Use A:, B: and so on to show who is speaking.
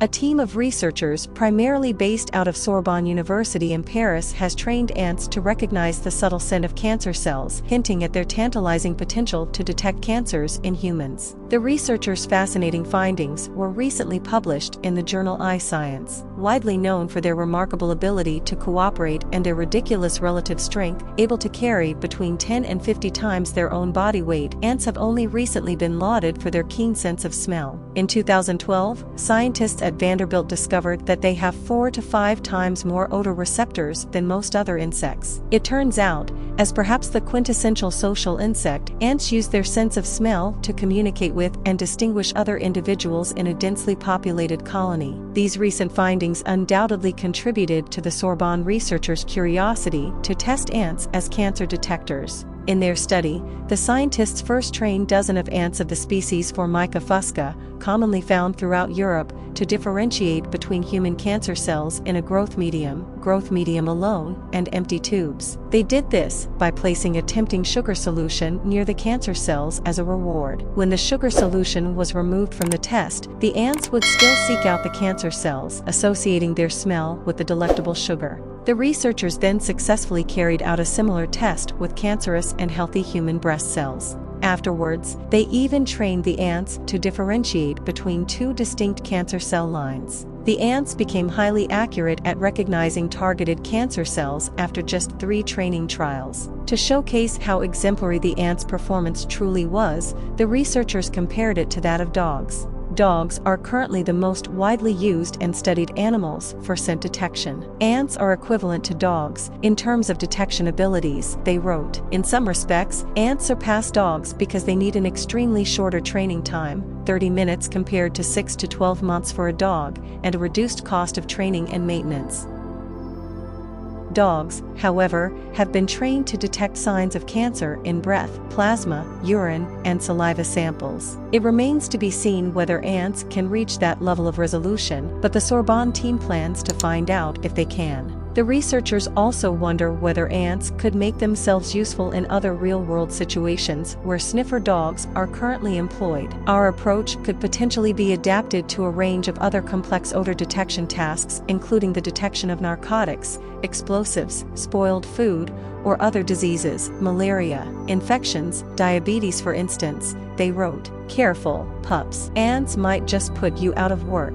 A: A team of researchers primarily based out of Sorbonne University in Paris has trained ants to recognize the subtle scent of cancer cells, hinting at their tantalizing potential to detect cancers in humans. The researchers' fascinating findings were recently published in the journal iScience. Widely known for their remarkable ability to cooperate and their ridiculous relative strength, able to carry between 10 and 50 times their own body weight, ants have only recently been lauded for their keen sense of smell. In 2012, scientists at Vanderbilt discovered that they have 4 to 5 times more odor receptors than most other insects. It turns out, as perhaps the quintessential social insect, ants use their sense of smell to communicate with and distinguish other individuals in a densely populated colony. These recent findings undoubtedly contributed to the Sorbonne researchers' curiosity to test ants as cancer detectors. In their study, the scientists first trained dozens of ants of the species Formica fusca, commonly found throughout Europe, to differentiate between human cancer cells in a growth medium alone, and empty tubes. They did this by placing a tempting sugar solution near the cancer cells as a reward. When the sugar solution was removed from the test, the ants would still seek out the cancer cells, associating their smell with the delectable sugar. The researchers then successfully carried out a similar test with cancerous and healthy human breast cells. Afterwards, they even trained the ants to differentiate between 2 distinct cancer cell lines. The ants became highly accurate at recognizing targeted cancer cells after just 3 training trials. To showcase how exemplary the ants' performance truly was, the researchers compared it to that of dogs. Dogs are currently the most widely used and studied animals for scent detection. Ants are equivalent to dogs in terms of detection abilities, they wrote. In some respects, ants surpass dogs because they need an extremely shorter training time, 30 minutes compared to 6 to 12 months for a dog, and a reduced cost of training and maintenance. Dogs, however, have been trained to detect signs of cancer in breath, plasma, urine, and saliva samples. It remains to be seen whether ants can reach that level of resolution, but the Sorbonne team plans to find out if they can. The researchers also wonder whether ants could make themselves useful in other real-world situations where sniffer dogs are currently employed. Our approach could potentially be adapted to a range of other complex odor detection tasks, including the detection of narcotics, explosives, spoiled food, or other diseases, malaria, infections, diabetes for instance, they wrote. Careful, pups. Ants might just put you out of work.